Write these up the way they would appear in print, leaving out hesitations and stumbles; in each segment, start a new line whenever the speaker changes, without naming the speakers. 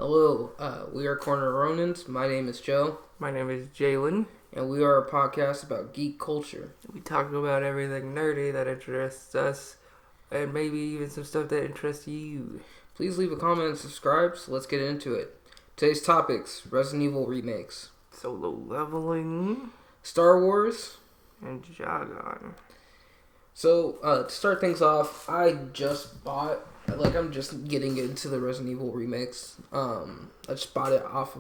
Hello, we are Corner Ronins. My name is Joe.
My name is Jalen.
And we are a podcast about geek culture.
We talk about everything nerdy that interests us, and maybe even some stuff that interests you.
Please leave a comment and subscribe, so let's get into it. Today's topics, Resident Evil remakes.
Solo leveling.
Star Wars.
And Jargon.
So, to start things off, I just bought, I'm just getting into the Resident Evil remakes. I just bought it off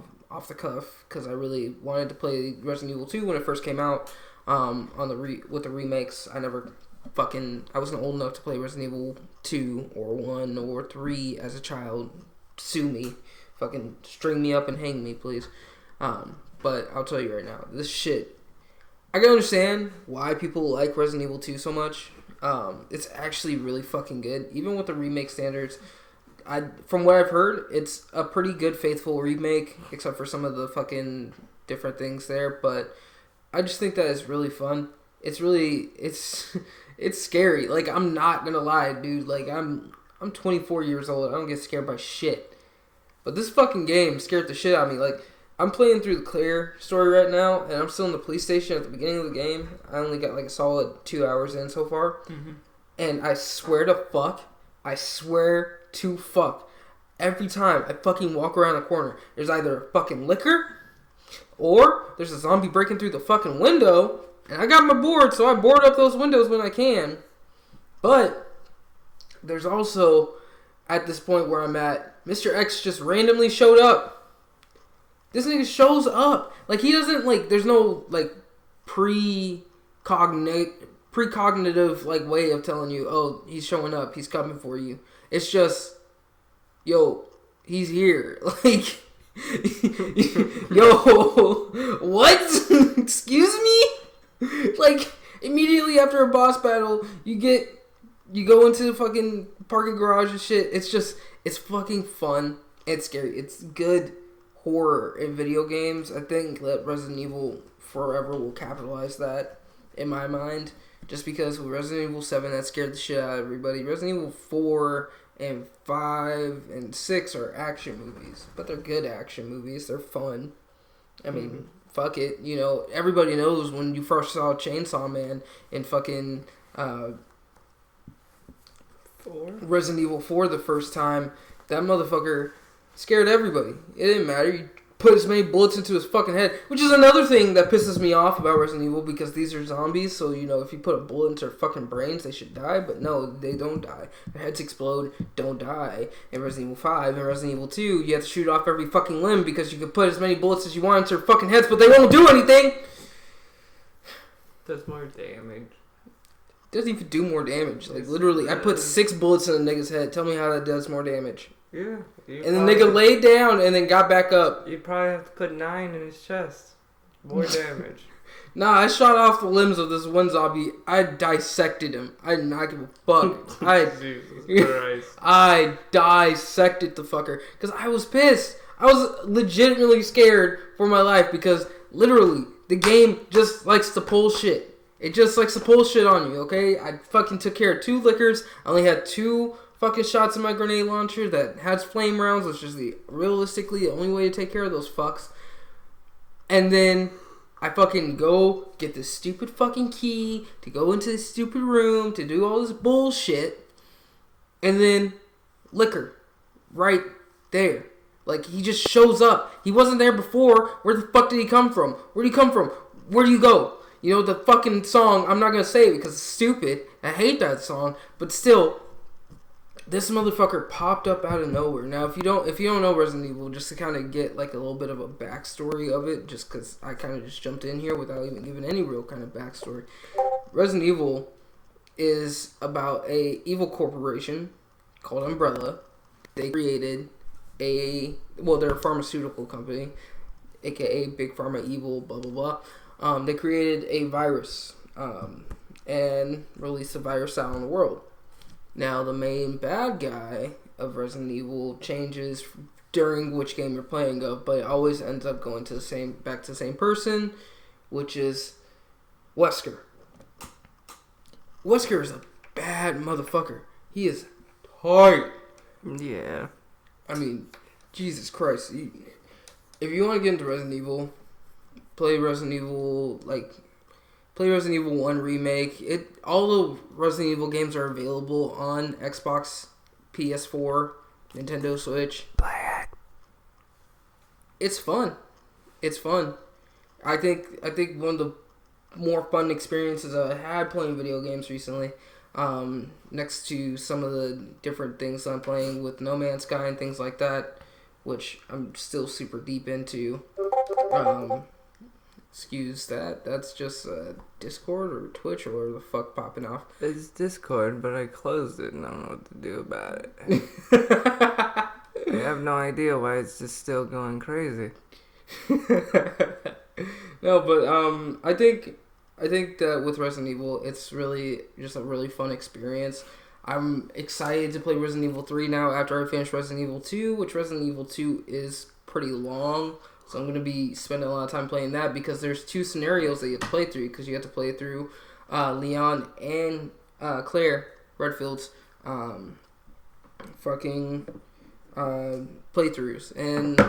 the cuff because I really wanted to play Resident Evil 2 when it first came out. With the remakes, I wasn't old enough to play Resident Evil 2 or 1 or 3 as a child. Sue me. Fucking string me up and hang me, please. But I'll tell you right now, this shit, I can understand why people like Resident Evil 2 so much. It's actually really fucking good. Even with the remake standards, from what I've heard, it's a pretty good, faithful remake, except for some of the fucking different things there. But I just think that it's really fun. It's scary. Like, I'm not gonna lie, dude. Like, I'm 24 years old. I don't get scared by shit. But this fucking game scared the shit out of me. Like, I'm playing through the Claire story right now, and I'm still in the police station at the beginning of the game. I only got like a solid 2 hours in so far. Mm-hmm. And I swear to fuck, every time I fucking walk around the corner, there's either a fucking liquor, or there's a zombie breaking through the fucking window, and I got my board, so I board up those windows when I can. But there's also, at this point where I'm at, Mr. X just randomly showed up. This nigga shows up. Like, he doesn't, like, there's no, like, precognitive, like, way of telling you, oh, he's showing up, he's coming for you. It's just, yo, he's here. Like, yo, what? Excuse me? Like, immediately after a boss battle, you go into the fucking parking garage and shit. It's fucking fun. It's scary. It's good horror in video games. I think that Resident Evil forever will capitalize that in my mind. Just because with Resident Evil 7, that scared the shit out of everybody. Resident Evil 4 and 5 and 6 are action movies. But they're good action movies. They're fun. I mean, fuck it. You know, everybody knows when you first saw Chainsaw Man in fucking Resident Evil 4 the first time, that motherfucker scared everybody. It didn't matter. You put as many bullets into his fucking head, which is another thing that pisses me off about Resident Evil, because these are zombies, so, you know, if you put a bullet into their fucking brains, they should die, but no, they don't die. Their heads explode, don't die. In Resident Evil 5 and Resident Evil 2, you have to shoot off every fucking limb because you can put as many bullets as you want into their fucking heads, but they won't do anything!
Does more damage.
Doesn't even do more damage. Like, literally, I put 6 bullets in a nigga's head. Tell me how that does more damage.
Yeah.
And the nigga laid down and then got back up.
You'd probably have to put 9 in his chest. More damage.
Nah, I shot off the limbs of this one zombie. I dissected him. I did not give a fuck.
Jesus Christ.
I dissected the fucker. Because I was pissed. I was legitimately scared for my life because literally the game just likes to pull shit. It just likes to pull shit on you, okay? I fucking took care of 2 lickers. I only had 2 fucking shots in my grenade launcher that has flame rounds, which is realistically the only way to take care of those fucks. And then I fucking go get this stupid fucking key to go into this stupid room to do all this bullshit. And then liquor right there. Like, he just shows up. He wasn't there before. Where the fuck did he come from? Where did he come from? Where do you go? You know, the fucking song, I'm not going to say it because it's stupid. I hate that song. But still, this motherfucker popped up out of nowhere. Now, if you don't know Resident Evil, just to kind of get like a little bit of a backstory of it, just because I kind of just jumped in here without even giving any real kind of backstory. Resident Evil is about a evil corporation called Umbrella. They created they're a pharmaceutical company, aka Big Pharma Evil, blah, blah, blah. They created a virus and released the virus out in the world. Now, the main bad guy of Resident Evil changes during which game you're playing of, but it always ends up going back to the same person, which is Wesker. Wesker is a bad motherfucker. He is tight.
Yeah.
I mean, Jesus Christ. If you want to get into Resident Evil, play Resident Evil, play Resident Evil 1 Remake. All the Resident Evil games are available on Xbox, PS4, Nintendo Switch.
Play it.
It's fun. It's fun. I think one of the more fun experiences I had playing video games recently, next to some of the different things I'm playing with No Man's Sky and things like that, which I'm still super deep into. Excuse that. That's just Discord or Twitch or whatever the fuck popping off.
It's Discord, but I closed it and I don't know what to do about it. I have no idea why it's just still going crazy.
No, but I think that with Resident Evil, it's really just a really fun experience. I'm excited to play Resident Evil 3 now after I finish Resident Evil 2, which Resident Evil 2 is pretty long. So I'm going to be spending a lot of time playing that because there's 2 scenarios that you have to play through, because you have to play through Leon and Claire Redfield's playthroughs. And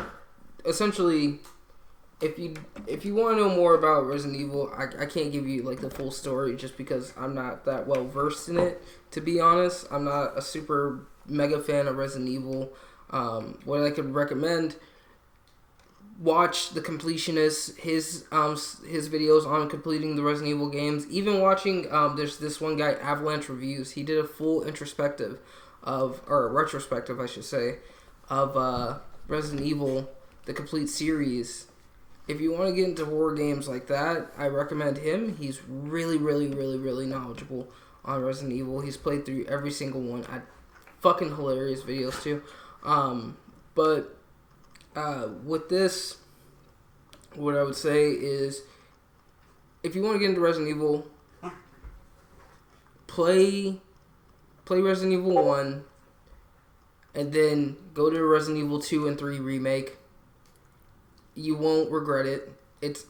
essentially, if you want to know more about Resident Evil, I can't give you like the full story just because I'm not that well versed in it, to be honest. I'm not a super mega fan of Resident Evil. What I could recommend, watch the completionist, his videos on completing the Resident Evil games. Even watching there's this one guy, Avalanche Reviews. He did a full retrospective I should say, of Resident Evil, the complete series. If you want to get into horror games like that, I recommend him. He's really, really, really, really knowledgeable on Resident Evil. He's played through every single one. Fucking hilarious videos too. But with this, what I would say is, if you want to get into Resident Evil, play Resident Evil 1, and then go to Resident Evil 2 and 3 Remake. You won't regret it. It's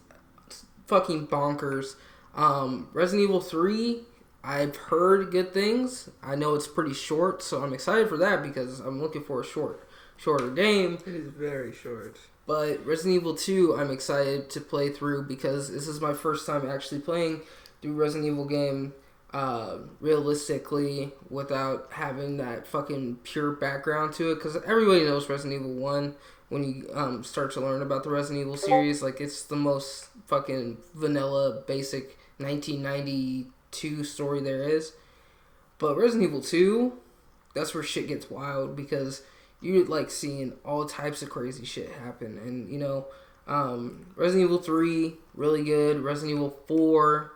fucking bonkers. Resident Evil 3, I've heard good things. I know it's pretty short, so I'm excited for that because I'm looking for a shorter game.
It is very short.
But Resident Evil 2, I'm excited to play through because this is my first time actually playing through Resident Evil game realistically without having that fucking pure background to it. Because everybody knows Resident Evil 1 when you start to learn about the Resident Evil series. Like, it's the most fucking vanilla, basic 1992 story there is. But Resident Evil 2, that's where shit gets wild because you're like seeing all types of crazy shit happen. And you know, Resident Evil 3, really good. Resident Evil 4,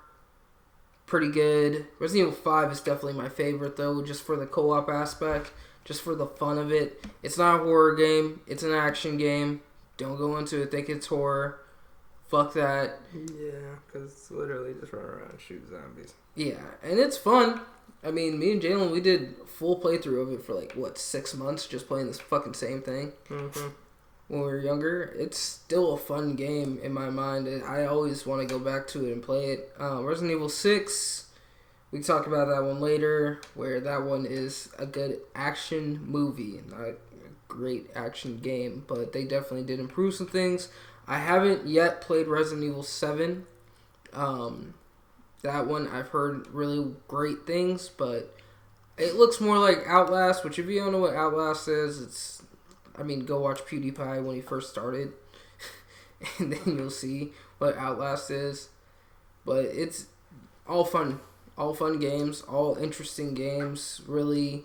pretty good. Resident Evil 5 is definitely my favorite though, just for the co-op aspect, just for the fun of it. It's not a horror game, it's an action game. Don't go into it thinking it's horror. Fuck that.
Yeah, because it's literally just run around and shoot zombies.
Yeah, and it's fun. I mean, me and Jalen, we did a full playthrough of it for 6 months, just playing this fucking same thing.
Mm-hmm.
When we were younger. It's still a fun game in my mind. I always want to go back to it and play it. Resident Evil 6, we can talk about that one later, where that one is a good action movie. Not a great action game, but they definitely did improve some things. I haven't yet played Resident Evil 7. That one I've heard really great things, but it looks more like Outlast, which if you don't know what Outlast is, go watch PewDiePie when he first started, and then you'll see what Outlast is. But it's all fun games, all interesting games, really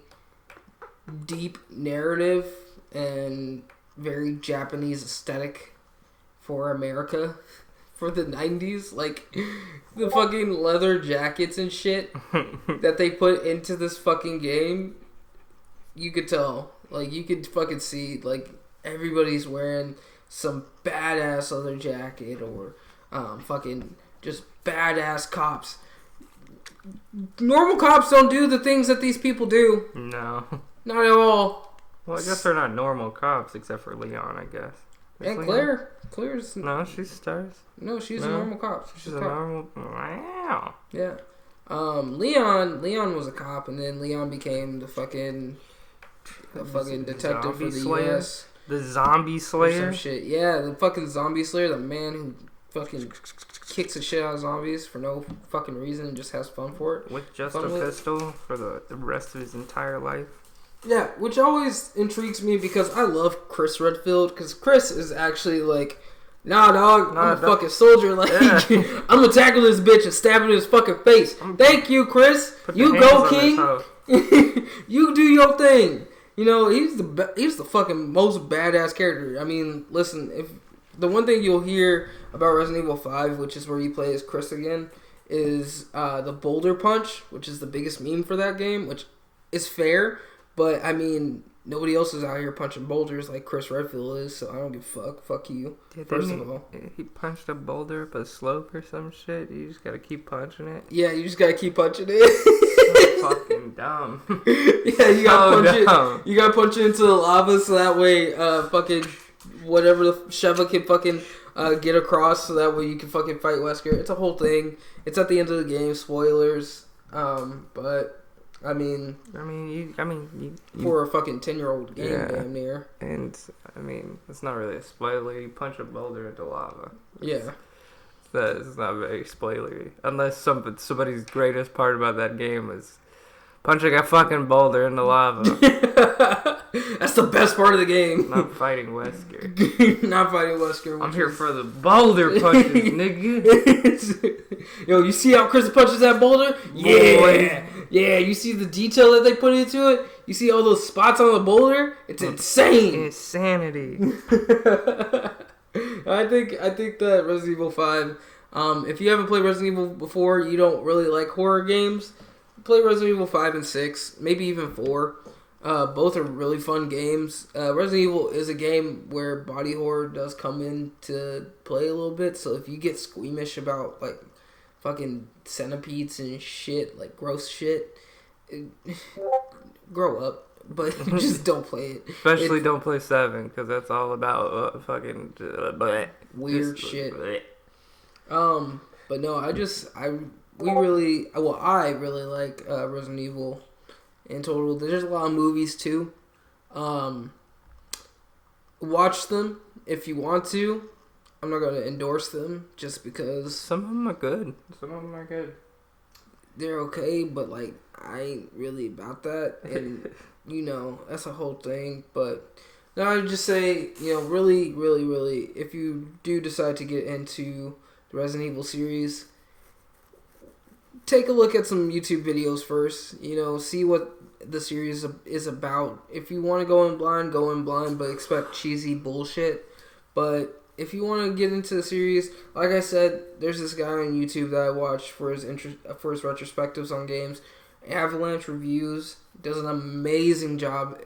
deep narrative, and very Japanese aesthetic for America. For the 90s, like the fucking leather jackets and shit that they put into this fucking game, you could tell. Like, you could fucking see, like, everybody's wearing some badass leather jacket or fucking just badass cops. Normal cops don't do the things that these people do.
No.
Not at all.
Well, I guess they're not normal cops except for Leon, I guess.
And Claire. Claire's...
No, she's Stars.
No, she's a normal cop.
She's a normal... Wow.
Yeah. Leon was a cop, and then Leon became the fucking detective for the U.S.
The Zombie
Or
Slayer.
some shit. Yeah, the fucking Zombie Slayer, the man who fucking kicks the shit out of zombies for no fucking reason and just has fun for it.
With just a pistol for the rest of his entire life.
Yeah, which always intrigues me because I love Chris Redfield, because Chris is actually like, nah, dog, I'm a fucking soldier. Like, yeah. I'm gonna tackle this bitch and stab him in his fucking face. Thank you, Chris. You go, King. You do your thing. You know, he's the fucking most badass character. I mean, listen, if the one thing you'll hear about Resident Evil 5, which is where you play as Chris again, is the boulder punch, which is the biggest meme for that game, which is fair. But, I mean, nobody else is out here punching boulders like Chris Redfield is, so I don't give a fuck. Fuck you, first of all.
He punched a boulder up a slope or some shit. You just gotta keep punching it.
Yeah, you just gotta keep punching it.
So fucking dumb.
Yeah, you gotta punch it. You gotta punch it into the lava so that way, fucking whatever the Sheva can fucking get across, so that way you can fucking fight Wesker. It's a whole thing. It's at the end of the game. Spoilers. But. I mean, for a fucking 10-year-old game, yeah, damn near.
And I mean, it's not really a spoiler. You punch a boulder into lava.
Yeah,
that's not very spoilery. Unless somebody's greatest part about that game is punching a fucking boulder into lava.
That's the best part of the game.
Not fighting Wesker.
Not fighting Wesker.
I'm here for the boulder punches, nigga.
Yo, you see how Chris punches that boulder? Yeah. Boy. Yeah, you see the detail that they put into it? You see all those spots on the boulder? It's insane.
Insanity.
I think that Resident Evil 5, if you haven't played Resident Evil before, you don't really like horror games, play Resident Evil 5 and 6, maybe even 4. Both are really fun games. Resident Evil is a game where body horror does come into play a little bit, so if you get squeamish about, like, fucking centipedes and shit, like gross shit, grow up. But just don't play it.
Especially don't play 7, because that's all about fucking
weird shit. But no, I really like Resident Evil in total. There's a lot of movies too. Watch them if you want to. I'm not going to endorse them just because...
Some of them are good.
They're okay, but, like, I ain't really about that. And, you know, that's a whole thing. But, no, I would just say, you know, really, really, really, if you do decide to get into the Resident Evil series, take a look at some YouTube videos first. You know, see what the series is about. If you want to go in blind, but expect cheesy bullshit. But... if you want to get into the series, like I said, there's this guy on YouTube that I watch for his retrospectives on games. Avalanche Reviews does an amazing job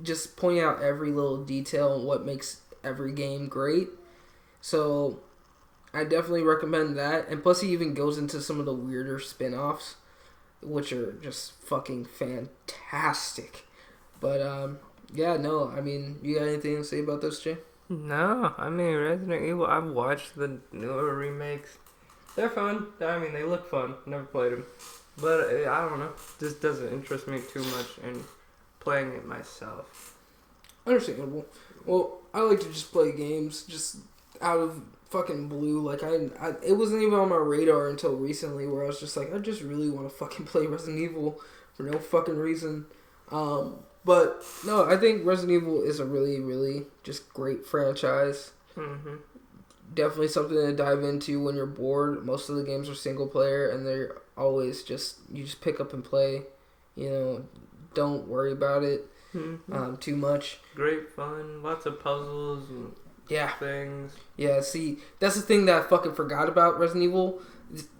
just pointing out every little detail and what makes every game great. So I definitely recommend that. And plus he even goes into some of the weirder spin-offs, which are just fucking fantastic. But yeah, no, I mean, you got anything to say about this, Jay?
No, I mean, Resident Evil, I've watched the newer remakes. They're fun. I mean, they look fun. Never played them. But, I don't know. This doesn't interest me too much in playing it myself.
Understandable. Well, I like to just play games just out of fucking blue. Like, it wasn't even on my radar until recently where I was just like, I just really want to fucking play Resident Evil for no fucking reason. But, no, I think Resident Evil is a really, really just great franchise.
Mm-hmm.
Definitely something to dive into when you're bored. Most of the games are single player, and they're always just, you just pick up and play. You know, don't worry about it too much.
Great fun, lots of puzzles and things.
Yeah, see, that's the thing that I fucking forgot about Resident Evil.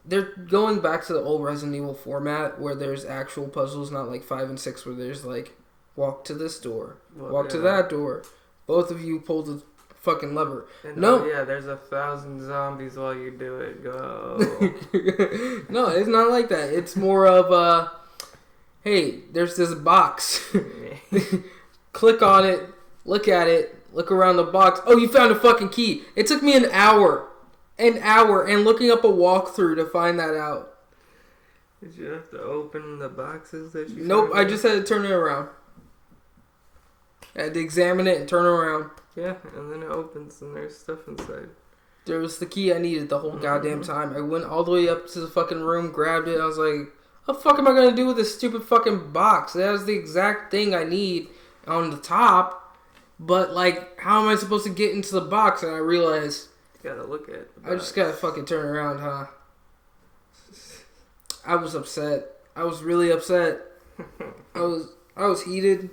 They're going back to the old Resident Evil format where there's actual puzzles, not like 5 and 6 where there's like, walk to this door. Walk to that door. Both of you pull the fucking lever.
And no. Yeah, there's 1,000 zombies while you do it. Go.
No, it's not like that. It's more of, hey, there's this box. Click on it. Look at it. Look around the box. Oh, you found a fucking key. It took me an hour. And looking up a walkthrough to find that out.
Did you have to open the boxes that you
Nope, I just had to turn it around. I had to examine it and turn it around.
Yeah, and then it opens and there's stuff inside.
There was the key I needed the whole goddamn time. I went all the way up to the fucking room, grabbed it, and I was like, what the fuck am I gonna do with this stupid fucking box? It has the exact thing I need on the top, but like, how am I supposed to get into the box? And I realized,
You gotta look at the box.
I just gotta fucking turn around, huh? I was upset. I was really upset. I was heated.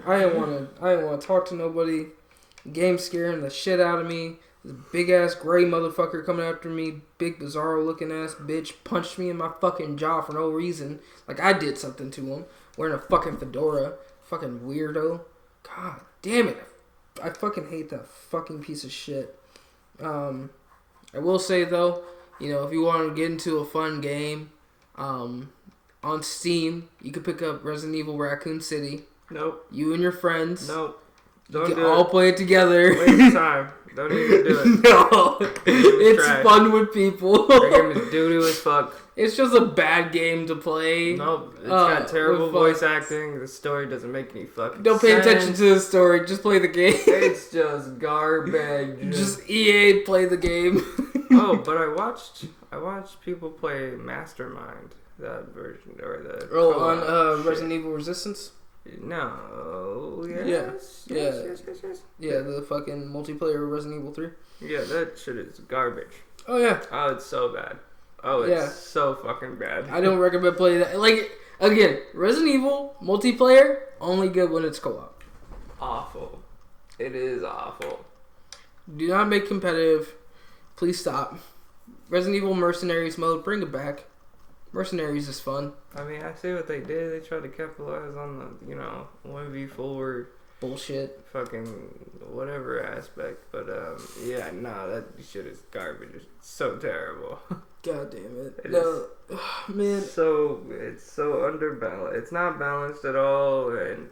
I didn't want to talk to nobody. Game scaring the shit out of me. This big ass gray motherfucker coming after me. Big bizarro looking ass bitch punched me in my fucking jaw for no reason. Like I did something to him. Wearing a fucking fedora. Fucking weirdo. God damn it. I fucking hate that fucking piece of shit. I will say though, you know, if you want to get into a fun game, on Steam, you could pick up Resident Evil Raccoon City.
Nope. You and your friends.
Nope.
Don't
you
do
can all play it together.
Waste time. Don't even do it.
No. It's
trash.
fun with people.
That game is doo-doo as fuck.
It's just a bad game to play.
Nope. It's got terrible
with
voice acting. The story doesn't make any fucking
Don't pay
sense.
attention to the story. Just play the game.
It's just garbage.
Just EA play the game.
Oh, but I watched people play Mastermind, that version, or the
on Resident Evil Resistance?
No.
Yeah.
Yes.
Yeah, the fucking multiplayer Resident Evil 3.
Yeah, that shit is garbage.
Oh, yeah.
Oh, it's so bad. Oh, it's so fucking bad.
I don't recommend playing that. Like, again, Resident Evil multiplayer, only good when it's co-op.
Awful. It is awful.
Do not make competitive. Please stop. Resident Evil Mercenaries mode, bring it back. Mercenaries is fun.
I mean, I see what they did. They tried to capitalize on the, 1v4
Bullshit.
fucking whatever aspect. But, yeah, nah, that shit is garbage. It's so terrible.
God damn it.
It
No, man.
It's so underbalanced. It's not balanced at all, and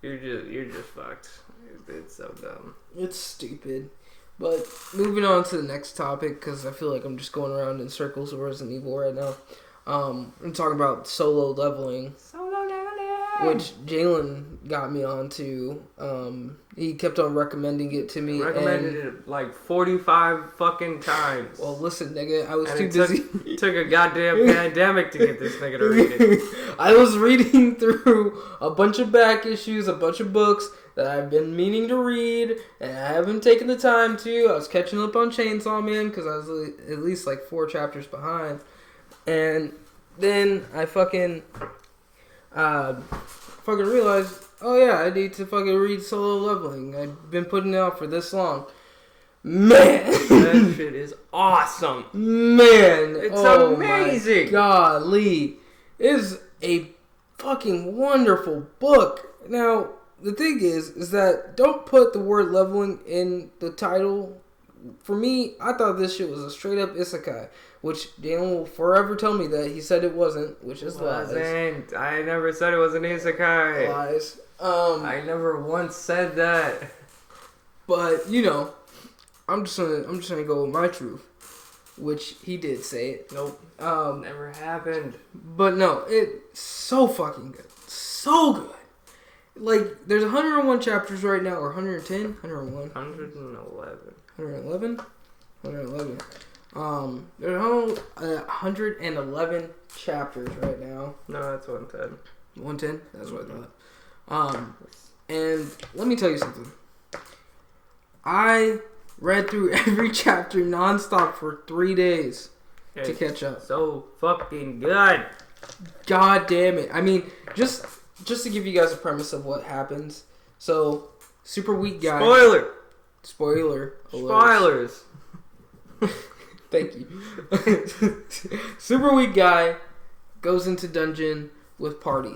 you're just fucked. It's so dumb.
It's stupid. But moving on to the next topic, because I feel like I'm just going around in circles of Resident Evil right now. I'm talking about solo leveling. Which Jalen got me onto. He kept on recommending it to me.
Recommended it like 45 fucking times.
Well, listen, nigga, I was too
It
busy.
took a goddamn pandemic to get this nigga to read it.
I was reading through a bunch of back issues, a bunch of books that I've been meaning to read, and I haven't taken the time to. I was catching up on Chainsaw Man because I was at least like 4 chapters behind. And then I fucking realized, oh yeah, I need to fucking read Solo Leveling. I've been putting it out for this long. Man!
That shit is awesome.
Man!
It's amazing!
My golly. It is a fucking wonderful book. Now, the thing is that don't put the word leveling in the title. For me, I thought this shit was a straight up isekai, which Dan will forever tell me that he said it wasn't, which is lies.
I never said it was an isekai.
Lies.
I never once said that.
But I'm just gonna go with my truth, which he did say it.
Nope. Never happened.
But no, it's so fucking good, so good. Like, there's 101 chapters right now, or 110, 101,
111.
111? 111. There's 111 chapters right now.
No, that's 110.
110? That's what I thought. And let me tell you something. I read through every chapter nonstop for 3 days to catch up.
So fucking good.
God damn it. I mean, just to give you guys a premise of what happens. So, super weak guy. Spoiler.
Spoilers.
Thank you. Super weak guy goes into dungeon with party.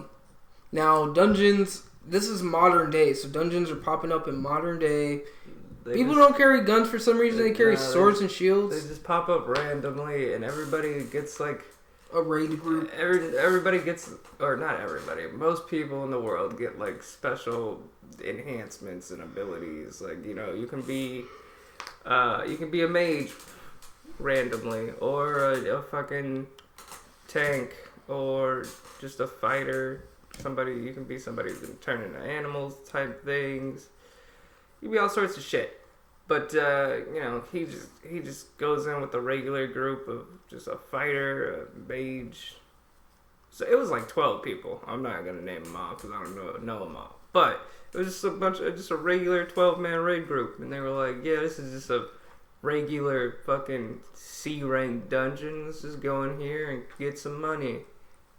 Now, dungeons, this is modern day, so dungeons are popping up in modern day. People don't carry guns for some reason. They carry swords and shields.
They just pop up randomly, and everybody gets like
a raid group.
Everybody gets, or not everybody. Most people in the world get like special enhancements and abilities. Like you can be a mage randomly, or a fucking tank, or just a fighter. You can be somebody who can turn into animals type things. You be all sorts of shit. But he just goes in with a regular group of just a fighter, a mage. So it was like 12 people. I'm not gonna name them all because I don't know them all. But it was just a regular 12-man raid group, and they were like, yeah, this is just a regular fucking C rank dungeon. Let's just go in here and get some money.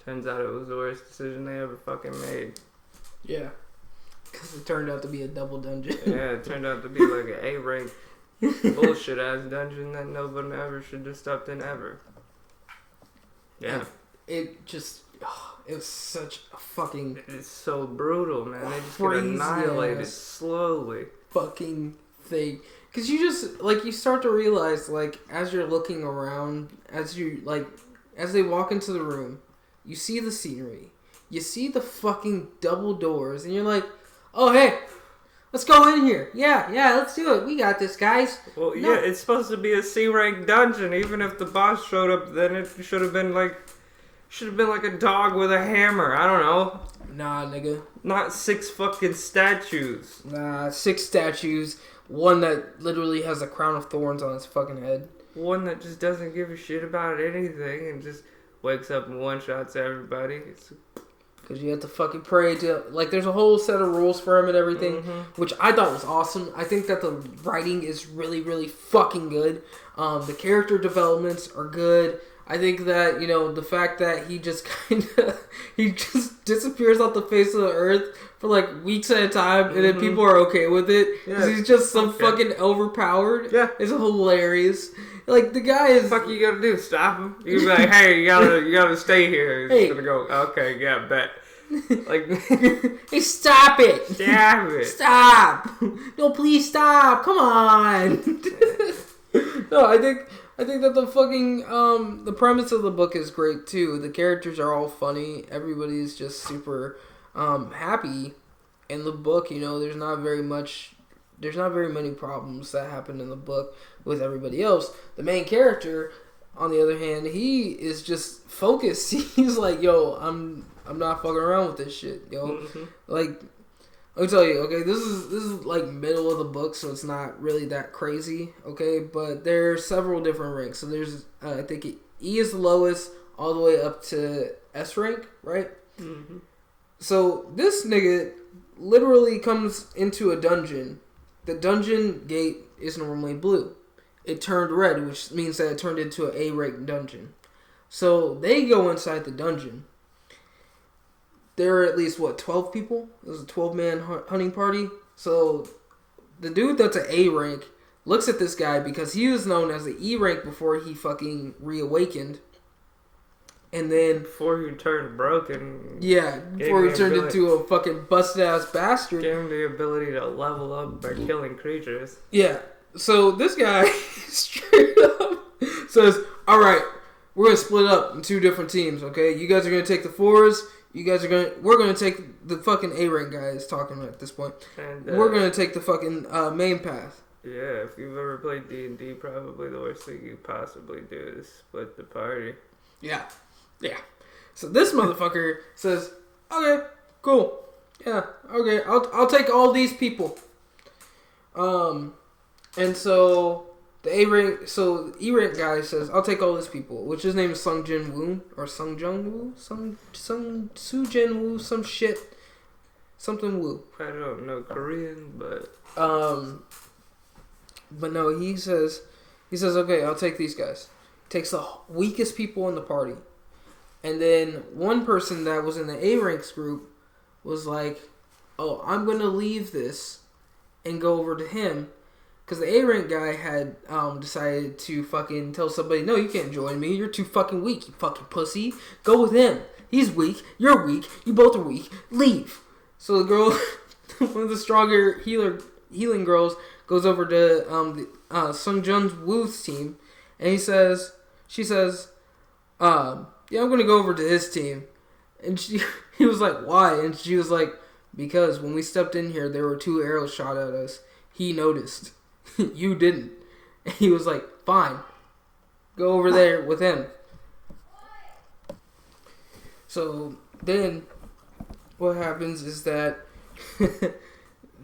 Turns out it was the worst decision they ever fucking made.
Yeah. Because it turned out to be a double dungeon.
Yeah, it turned out to be like an A rank bullshit ass dungeon that nobody ever should have stepped in ever. Yeah.
It was such a fucking...
It's so brutal, man. They just get annihilated slowly.
Fucking thing. Because you just, like, you start to realize, like, as you're looking around, as they walk into the room, you see the scenery. You see the fucking double doors, and you're like, oh, hey, let's go in here. Yeah, let's do it. We got this, guys.
Well, no. Yeah, it's supposed to be a C-rank dungeon. Even if the boss showed up, then it should have been like a dog with a hammer. I don't know.
Nah, nigga.
Not 6 fucking statues.
Nah, 6 statues. One that literally has a crown of thorns on its fucking head.
One that just doesn't give a shit about anything and just wakes up and one-shots everybody.
Because you have to fucking pray to... Like, there's a whole set of rules for him and everything, which I thought was awesome. I think that the writing is really, really fucking good. The character developments are good. I think that, the fact that he just he just disappears off the face of the earth for like weeks at a time, and then people are okay with it because he's just so fucking overpowered. Yeah, it's hilarious. Like, the guy is...
What the fuck you gotta do? Stop him? You be like, hey, you gotta stay here. He's gonna go, okay, yeah, bet. Like,
hey, stop it!
Stop it!
Stop! No, please stop! Come on! No, I think that the fucking the premise of the book is great too. The characters are all funny. Everybody's just super happy in the book. There's not very many problems that happen in the book with everybody else. The main character, on the other hand, he is just focused. He's like, yo, I'm not fucking around with this shit, yo. Like, I'll tell you, okay, this is like middle of the book, so it's not really that crazy, okay? But there's several different ranks. So there's, I think E is the lowest, all the way up to S rank, right? So this nigga literally comes into a dungeon. The dungeon gate is normally blue. It turned red, which means that it turned into an A rank dungeon. So they go inside the dungeon. There are at least, 12 people? It was a 12-man hunting party. So the dude that's an A rank looks at this guy because he was known as the E rank before he fucking reawakened. And then...
Before he turned broken.
Yeah, before he turned into a fucking busted-ass bastard.
Gave him the ability to level up by killing creatures.
Yeah. So this guy straight up says, alright, we're going to split up in 2 different teams, okay? You guys are going to take the 4s. We're going to take the fucking A-rank guys talking at this point. And, we're going to take the fucking main path.
Yeah, if you've ever played D&D, probably the worst thing you could possibly do is split the party.
Yeah. So this motherfucker says, okay, cool. Yeah, okay, I'll take all these people. And so the E-rank guy says, I'll take all these people, which his name is Sung Jin Woo, or Sung Jung Woo, Su Jin Woo, some shit, something Woo.
I don't know Korean, but
no, he says, okay, I'll take these guys. Takes the weakest people in the party. And then one person that was in the A-ranks group was like, oh, I'm going to leave this and go over to him. Because the A-rank guy had decided to fucking tell somebody, no, you can't join me. You're too fucking weak, you fucking pussy. Go with him. He's weak. You're weak. You both are weak. Leave. So the girl, one of the stronger healing girls, goes over to Sung Jun Woo's team. And she says, yeah, I'm going to go over to his team. And he was like, why? And she was like, because when we stepped in here, there were 2 arrows shot at us. He noticed. You didn't. And he was like, fine. Go over there with him. So then what happens is that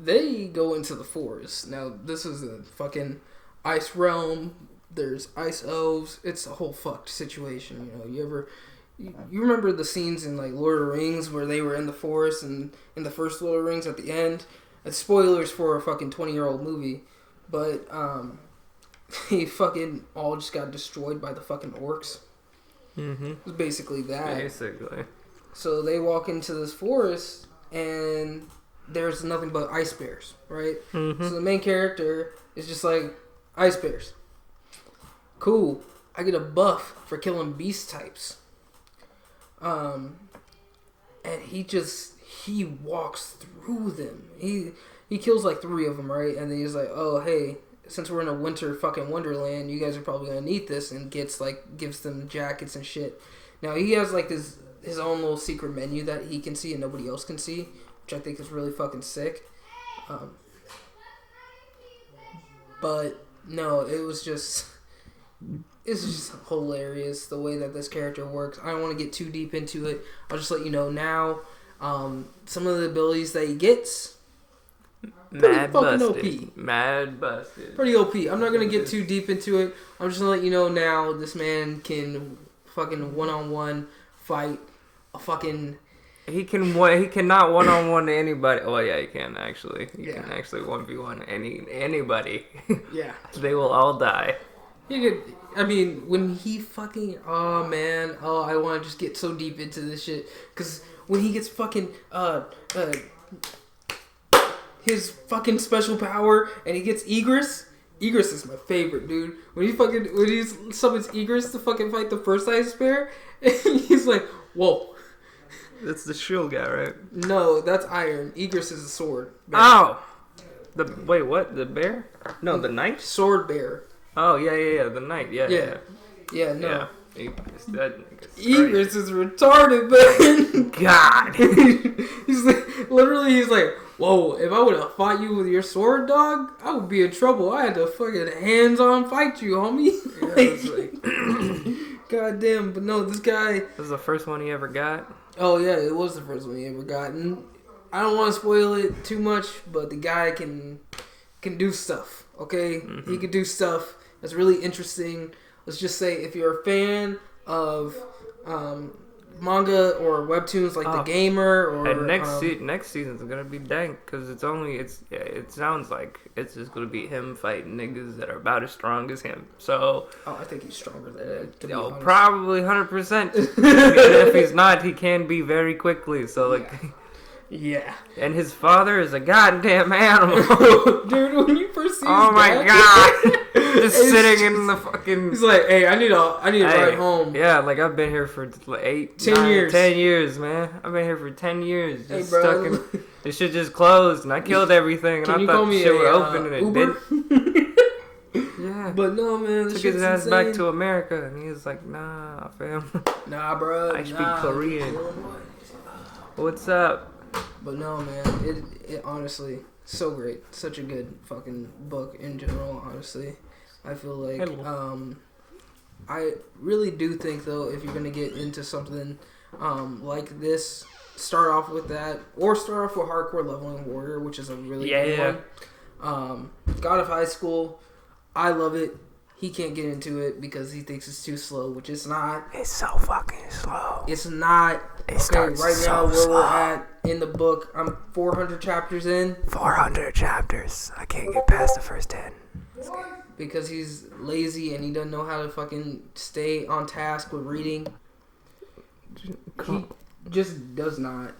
they go into the forest. Now, this is a fucking ice realm. There's ice elves. It's a whole fucked situation. You remember the scenes in like Lord of the Rings where they were in the forest and in the first Lord of the Rings at the end? It's spoilers for a fucking 20-year-old movie, but he fucking all just got destroyed by the fucking orcs. Mm-hmm. It was basically that.
Basically.
So they walk into this forest and there's nothing but ice bears, right? Mm-hmm. So the main character is just like, ice bears. Cool. I get a buff for killing beast types. And he walks through them. He kills like 3 of them, right? And then he's like, oh, hey, since we're in a winter fucking wonderland, you guys are probably gonna need this, and gives them jackets and shit. Now he has like his own little secret menu that he can see and nobody else can see, which I think is really fucking sick. But no, it's just hilarious the way that this character works. I don't want to get too deep into it. I'll just let you know now. Some of the abilities that he gets,
Mad
fucking
busted.
OP.
Mad busted.
Pretty OP. I'm not gonna get too deep into it. I'm just gonna let you know now. This man can fucking one-on-one fight a fucking.
He cannot one-on-one anybody. Oh yeah, he can actually. He can actually 1v1 anybody.
Yeah.
They will all die.
He could. I mean, when he fucking. Oh man. Oh, I want to just get so deep into this shit because when he gets fucking his fucking special power and he gets Egress. Egress is my favorite, dude. When he summons Egress to fucking fight the first ice bear, and he's like, whoa.
That's the shield guy, right?
No, that's Iron. Egress is a sword bear.
Oh! Wait, what? The bear? No, the knight?
Sword bear.
Oh, yeah, the knight, yeah.
Yeah, no.
Yeah.
Egress is retarded, man.
God.
he's like, whoa, if I would have fought you with your sword, dog, I would be in trouble. I had to fucking hands-on fight you, homie. God damn, but no, this guy...
This was the first one he ever got?
Oh, yeah, it was the first one he ever got. And I don't want to spoil it too much, but the guy can do stuff, okay? Mm-hmm. He can do stuff that's really interesting. Let's just say if you're a fan of manga or webtoons like The Gamer or...
And next season's gonna be dank because it sounds like it's just gonna be him fighting niggas that are about as strong as him. So...
Oh, I think he's stronger than that, to be honest.
Probably 100%. If he's not, he can be very quickly. So like...
Yeah.
And his father is a goddamn animal.
Dude, when you first see his
oh my
dad,
god. Just sitting in the fucking...
He's like, hey, I need a ride home.
Yeah, like I've been here for 10
years.
10 years, man. I've been here for 10 years. Just
bro.
stuck in... This shit just closed and I killed everything and I thought the shit would open and it
Uber?
didn't. Yeah.
But no, man.
Took his ass back to America and he was like, nah, fam.
Nah, bro.
I speak Korean. What's up?
But no, man, it honestly, so great. Such a good fucking book in general, honestly. I feel like, I really do think, though, if you're going to get into something like this, start off with that, or start off with Hardcore Leveling Warrior, which is a really good one. God of High School, I love it. He can't get into it because he thinks it's too slow, which it's not.
It's so fucking slow.
It's not.
It starts
right
so
now, where
slow.
we're at in the book, I'm 400 chapters in.
400 chapters. I can't get past the first 10.
Because he's lazy and he doesn't know how to fucking stay on task with reading. He just does not.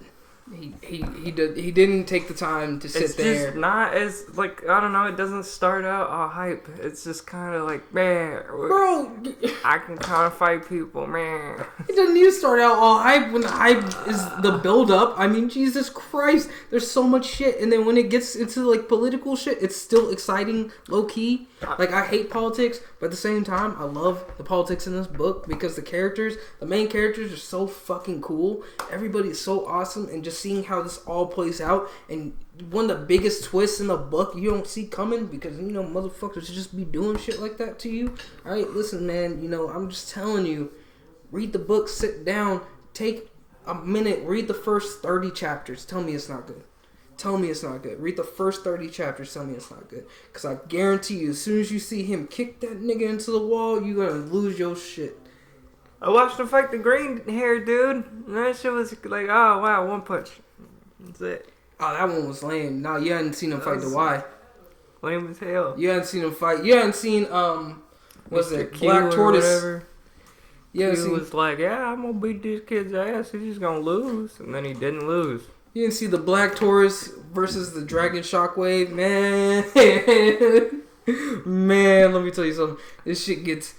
He didn't take the time to sit there.
It's just not as, like, I don't know, it doesn't start out all hype. It's just kind of like, man,
bro,
I can kind of fight people, man.
It doesn't need to start out all hype when the hype is the build up. I mean, Jesus Christ, there's so much shit, and then when it gets into like political shit, it's still exciting, low key. Like, I hate politics, but at the same time, I love the politics in this book because the main characters are so fucking cool. Everybody is so awesome, and just seeing how this all plays out, and one of the biggest twists in the book you don't see coming because, you know, motherfuckers just be doing shit like that to you. Alright, listen, man, you know, I'm just telling you, read the book, sit down, take a minute, read the first 30 chapters. Tell me it's not good. Tell me it's not good. Read the first 30 chapters. Tell me it's not good. Because I guarantee you, as soon as you see him kick that nigga into the wall, you're going to lose your shit.
I watched him fight the green hair dude. And that shit was like, oh, wow, one punch. That's it.
Oh, that one was lame. No, you hadn't seen him fight the Y.
Lame as hell.
You hadn't seen him fight. You hadn't seen, what's
Mr.
it?
Q
Black Tortoise.
Whatever.
You
He was like, yeah, I'm going to beat this kid's ass. He's just going to lose. And then he didn't lose.
You didn't see the Black Taurus versus the Dragon Shockwave? Man. Man, let me tell you something. This shit gets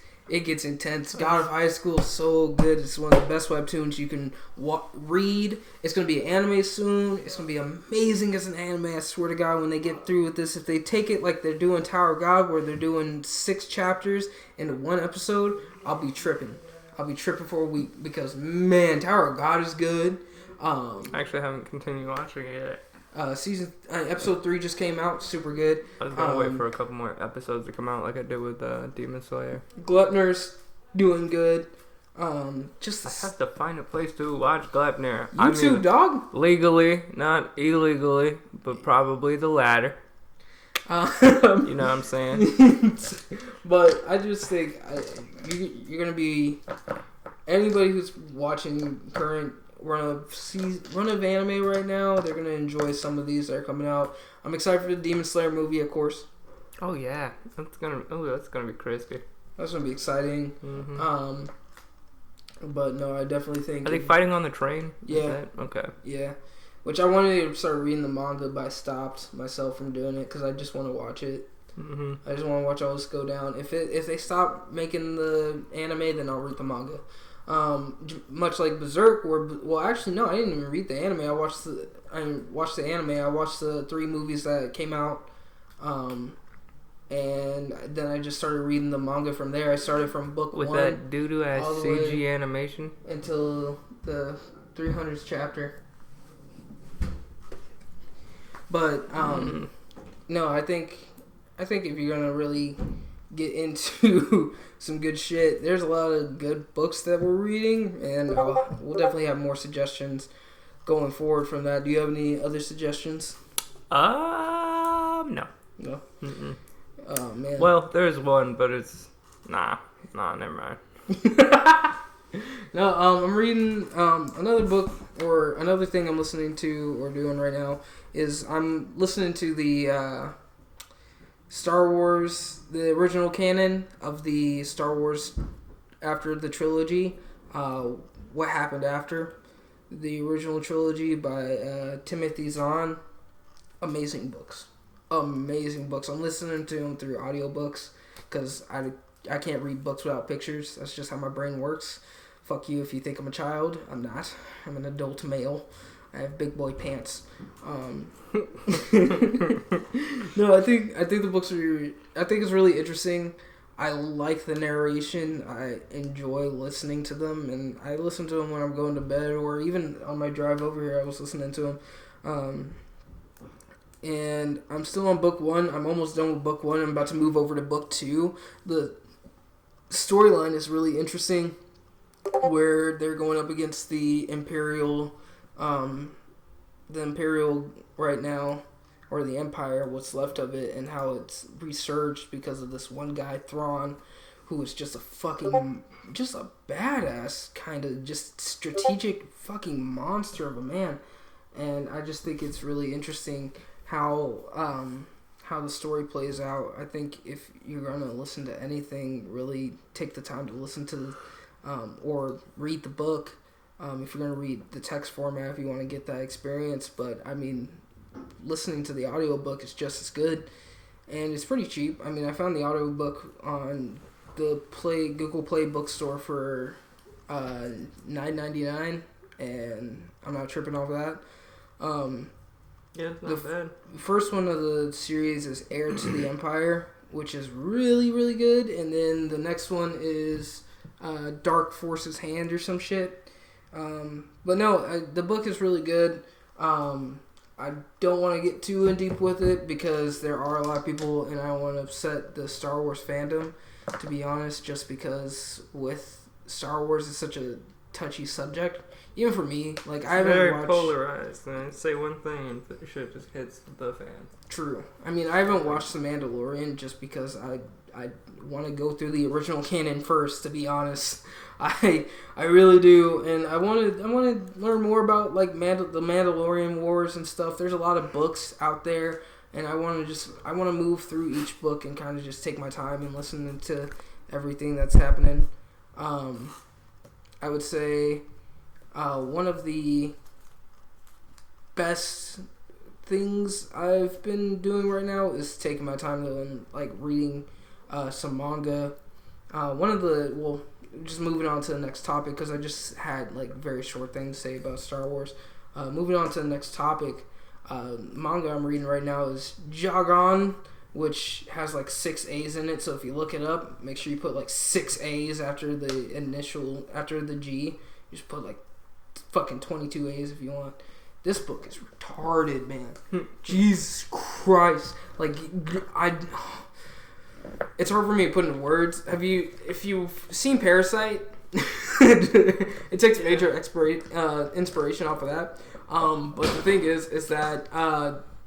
intense. God of High School is so good. It's one of the best webtoons you can read. It's going to be an anime soon. It's going to be amazing as an anime. I swear to God, when they get through with this, if they take it like they're doing Tower of God, where they're doing 6 chapters into one episode, I'll be tripping. I'll be tripping for a week because, man, Tower of God is good.
I actually haven't continued watching it yet.
Episode 3 just came out, super good.
I was gonna wait for a couple more episodes to come out, like I did with Demon Slayer.
Gluttner's doing good.
I have to find a place to watch Gleipnir.
YouTube, dog.
Legally, not illegally, but probably the latter. You know what I'm saying?
But I just think you're gonna be anybody who's watching current run of anime right now. They're gonna enjoy some of these that are coming out. I'm excited for the Demon Slayer movie, of course.
Oh yeah, that's gonna be crispy.
That's gonna be exciting.
Mm-hmm.
But no, I definitely think.
Are they fighting on the train?
Yeah.
Okay.
Yeah. Which I wanted to start reading the manga, but I stopped myself from doing it because I just want to watch it.
Mm-hmm.
I just want to watch all this go down. If they stop making the anime, then I'll read the manga. Much like Berserk, actually no, I didn't even read the anime. I watched the anime. I watched the 3 movies that came out, and then I just started reading the manga from there. I started from book 1
with that doo-doo ass CG animation
until the 300th chapter. But no, I think if you're gonna really get into some good shit, there's a lot of good books that we're reading, and we'll definitely have more suggestions going forward from that. Do you have any other suggestions?
No.
No.
Mm-mm.
Oh man.
Well, there's one, but it's nah, never mind.
No, I'm reading another book, or another thing I'm listening to or doing right now is I'm listening to the Star Wars, the original canon of the Star Wars after the trilogy. What happened after the original trilogy by Timothy Zahn. Amazing books. I'm listening to them through audiobooks because I can't read books without pictures. That's just how my brain works. Fuck you if you think I'm a child. I'm not. I'm an adult male. I have big boy pants. No, I think the books are. I think it's really interesting. I like the narration. I enjoy listening to them, and I listen to them when I'm going to bed, or even on my drive over here. I was listening to them. And I'm still on book 1. I'm almost done with book 1. I'm about to move over to book 2. The storyline is really interesting, where they're going up against the Imperial right now, or the Empire, what's left of it, and how it's resurged because of this one guy, Thrawn, who is just a badass, kind of just strategic fucking monster of a man. And I just think it's really interesting how the story plays out. I think if you're gonna listen to anything, really take the time to listen to or read the book. If you're gonna read the text format, if you want to get that experience. But I mean, listening to the audiobook is just as good, and it's pretty cheap. I mean, I found the audiobook on the Google Play bookstore for $9.99, and I'm not tripping off that.
Yeah, it's not bad.
The first one of the series is Heir to the Empire, which is really, really good. And then the next one is Dark Force's Hand or some shit. But no, the book is really good. I don't want to get too in deep with it because there are a lot of people, and I don't want to upset the Star Wars fandom, to be honest, just because with Star Wars, it's such a touchy subject. Even for me, like I
It's
haven't
very
watched.
polarized, man. Say one thing and the shit just hits the fan.
True. I mean, I haven't watched The Mandalorian just because I want to go through the original canon first. To be honest, I really do, and I want to learn more about like the Mandalorian Wars and stuff. There's a lot of books out there, and I want to move through each book and kind of just take my time and listen to everything that's happening. I would say one of the best things I've been doing right now is taking my time and like reading some manga. Just moving on to the next topic because I just had like very short things to say about Star Wars. Moving on to the next topic, manga I'm reading right now is Jagan, which has like 6 A's in it. So if you look it up, make sure you put like 6 A's after the G. You just put like fucking 22 A's if you want. This book is retarded, man. Jesus Christ. Like, it's hard for me to put into words. If you've seen Parasite, it takes major inspiration off of that. But the thing is that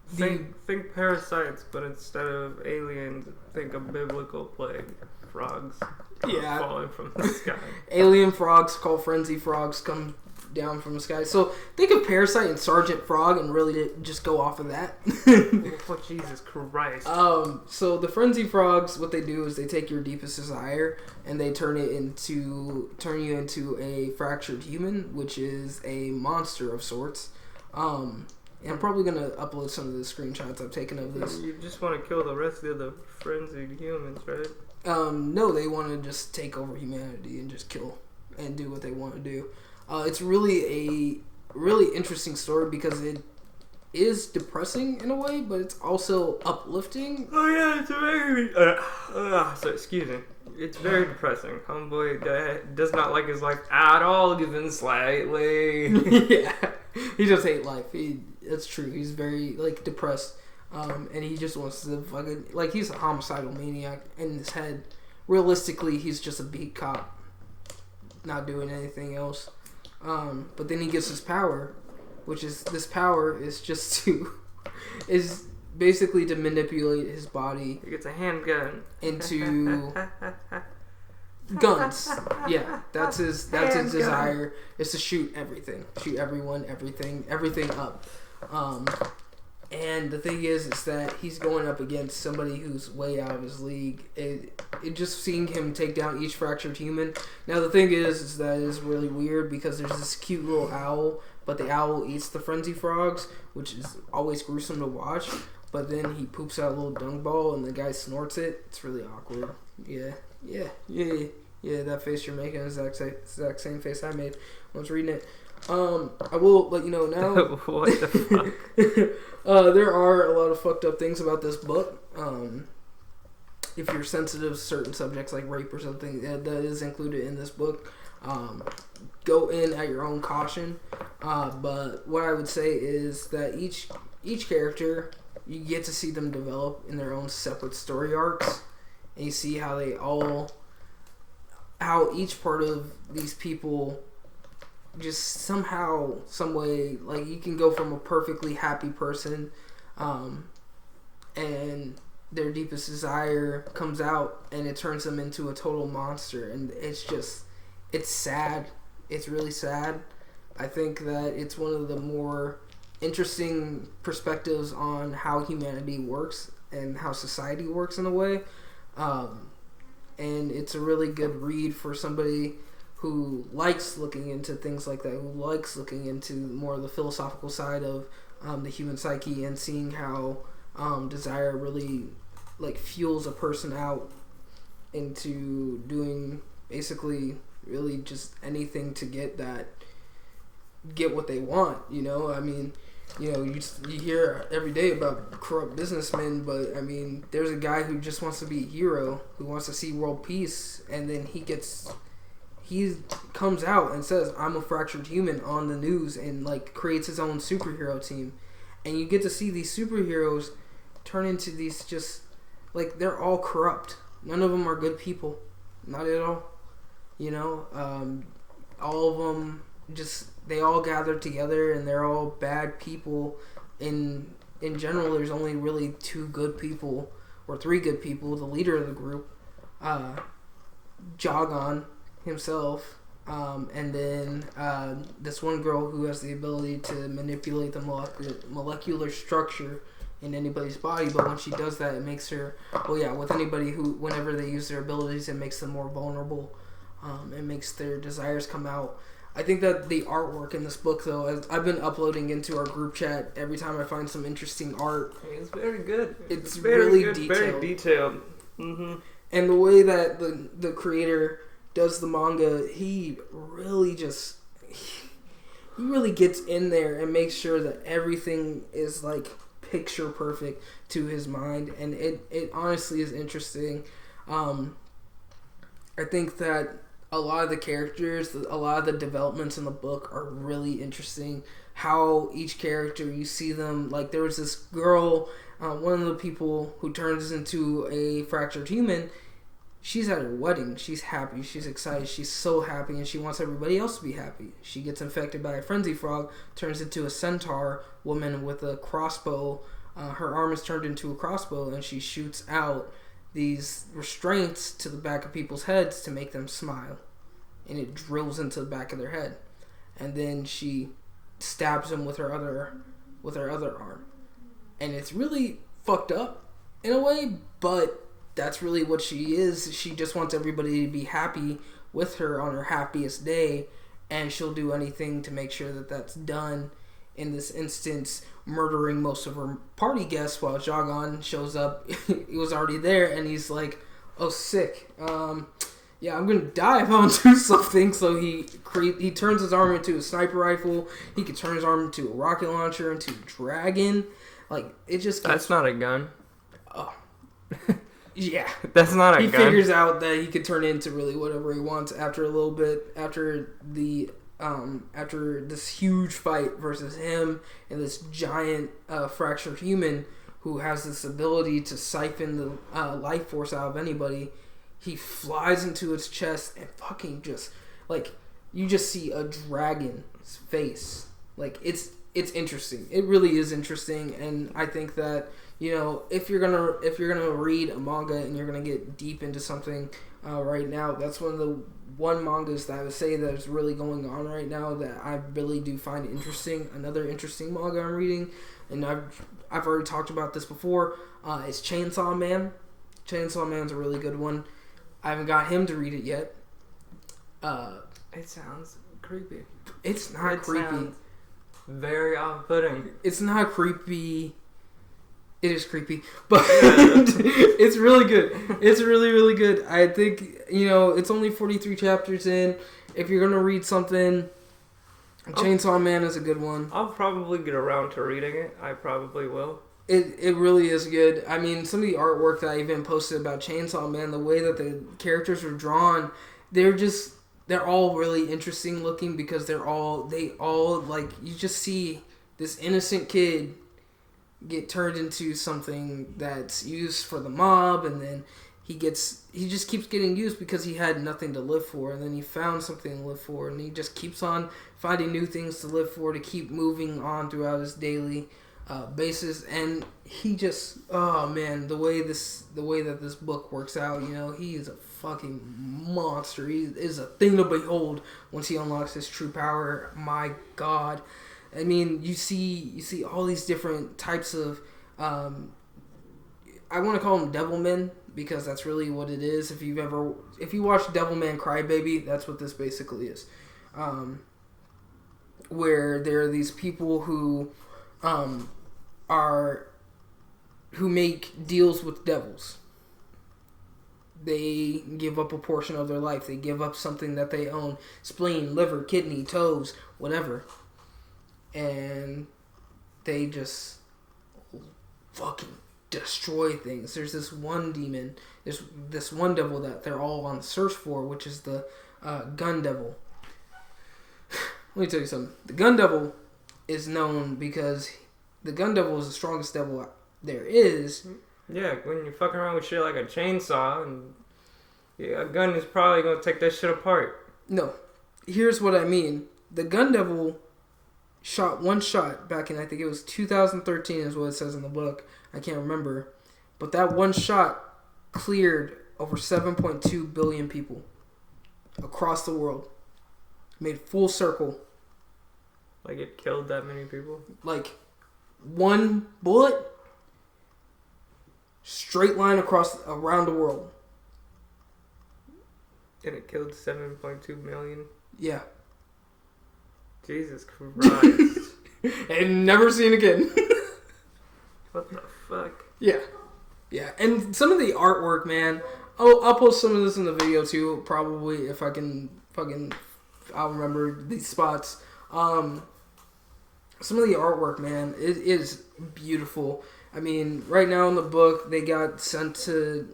think parasites, but instead of aliens, think a biblical plague, frogs. Falling from the sky.
Alien frogs called frenzy frogs come down from the sky. So think of Parasite and Sergeant Frog and really just go off of that.
Oh, Jesus Christ.
So the frenzy frogs, what they do is they take your deepest desire and they turn you into a fractured human, which is a monster of sorts. And I'm probably gonna upload some of the screenshots I've taken of this.
You just want to kill the rest of the frenzied humans, right?
No, they want to just take over humanity and just kill and do what they want to do. It's really a really interesting story because it is depressing in a way, but it's also uplifting.
Oh yeah, it's very. So excuse me. It's very depressing. Homeboy does not like his life at all, even slightly.
Yeah, he just hate life. That's true. He's very like depressed, and he just wants to fucking like he's a homicidal maniac in his head. Realistically, he's just a beat cop, not doing anything else. But then he gets his power, which is basically to manipulate his body.
He gets a handgun
into guns. Yeah, that's his desire is to shoot everything, shoot everyone, everything up. And the thing is that he's going up against somebody who's way out of his league. It just seeing him take down each fractured human. Now the thing is that it's really weird because there's this cute little owl, but the owl eats the frenzy frogs, which is always gruesome to watch. But then he poops out a little dung ball and the guy snorts it. It's really awkward. Yeah. That face you're making is the exact same face I made when I was reading it. I will let you know now.
What the fuck?
There are a lot of fucked up things about this book. If you're sensitive to certain subjects like rape or something, that is included in this book. Go in at your own caution. But what I would say is that each character, you get to see them develop in their own separate story arcs, and you see how each part of these people just somehow, some way, like you can go from a perfectly happy person, and their deepest desire comes out and it turns them into a total monster, and it's sad. It's really sad. I think that it's one of the more interesting perspectives on how humanity works and how society works in a way, and it's a really good read for somebody who likes looking into things like that, who likes looking into more of the philosophical side of the human psyche and seeing how desire really like fuels a person out into doing basically really just anything to get what they want. I mean, you hear every day about corrupt businessmen, but I mean, there's a guy who just wants to be a hero, who wants to see world peace, and then he comes out and says, I'm a fractured human on the news, and like creates his own superhero team. And you get to see these superheroes turn into these just like, they're all corrupt. None of them are good people. Not at all. all of them they all gather together, and they're all bad people. In general, there's only really 2 good people or 3 good people. The leader of the group, Jogon himself, and then this one girl who has the ability to manipulate the molecular structure in anybody's body. But when she does that, it makes her, with anybody who, whenever they use their abilities, it makes them more vulnerable. It makes their desires come out. I think that the artwork in this book, though, I've been uploading into our group chat every time I find some interesting art.
It's very good.
It's very really good, detailed.
Very detailed. Mm-hmm.
And the way that the creator does the manga, he really gets in there and makes sure that everything is like picture perfect to his mind, and it honestly is interesting. I think that a lot of the characters, a lot of the developments in the book are really interesting. How each character, you see them, like there was this girl, one of the people who turns into a fractured human. She's at her wedding. She's happy. She's excited. She's so happy, and she wants everybody else to be happy. She gets infected by a frenzy frog, turns into a centaur woman with a crossbow. Her arm is turned into a crossbow, and she shoots out these restraints to the back of people's heads to make them smile, and it drills into the back of their head, and then she stabs them with her other arm, and it's really fucked up in a way, but that's really what she is. She just wants everybody to be happy with her on her happiest day, and she'll do anything to make sure that that's done. In this instance, murdering most of her party guests while Jogon shows up. He was already there, and he's like, "Oh, sick. I'm gonna die if I don't do something." So he turns his arm into a sniper rifle. He could turn his arm into a rocket launcher, into a dragon. Like it just.
That's not a gun.
Oh. Yeah,
that's not a gun. He
figures out that he could turn it into really whatever he wants after a little bit, after this huge fight versus him and this giant fractured human who has this ability to siphon the life force out of anybody. He flies into its chest and fucking just like you just see a dragon's face. Like it's interesting. It really is interesting, and I think that. You know, if you're gonna read a manga and you're gonna get deep into something right now, that's one of the mangas that I would say that is really going on right now that I really do find interesting. Another interesting manga I'm reading, and I've already talked about this before, is Chainsaw Man. Chainsaw Man's a really good one. I haven't got him to read it yet.
It sounds creepy.
It's not creepy.
Sounds very off-putting.
It's not creepy. It is creepy, but it's really good. It's really, really good. I think, it's only 43 chapters in. If you're going to read something, Chainsaw Man is a good one.
I'll probably get around to reading it. I probably will.
It really is good. I mean, some of the artwork that I even posted about Chainsaw Man, the way that the characters are drawn, they're all really interesting looking because they all like, you just see this innocent kid get turned into something that's used for the mob, and then he just keeps getting used because he had nothing to live for, and then he found something to live for, and he just keeps on finding new things to live for to keep moving on throughout his daily basis. And he just, oh man, the way that this book works out, he is a fucking monster. He is a thing to behold once he unlocks his true power. My God. I mean, you see all these different types of, I want to call them Devilmen, because that's really what it is. If you watch Devilman Crybaby, that's what this basically is. Where there are these people who make deals with devils. They give up a portion of their life. They give up something that they own. Spleen, liver, kidney, toes, whatever. And they just fucking destroy things. There's this one demon, there's this one devil that they're all on the search for, which is the Gun Devil. Let me tell you something. The Gun Devil is known because the Gun Devil is the strongest devil there is.
Yeah, when you're fucking around with shit like a chainsaw, and a gun is probably going to take that shit apart.
No. here's what I mean. The Gun Devil shot one shot back in, I think it was 2013 is what it says in the book. I can't remember. But that one shot cleared over 7.2 billion people across the world. Made full circle.
Like it killed that many people?
Like one bullet, straight line around the world.
And it killed 7.2 million?
Yeah.
Jesus Christ.
And never seen again.
What the fuck?
Yeah. Yeah. And some of the artwork, man. I'll post some of this in the video too, probably, if I can I'll remember these spots. Some of the artwork, man, it is beautiful. I mean, right now in the book, they got sent to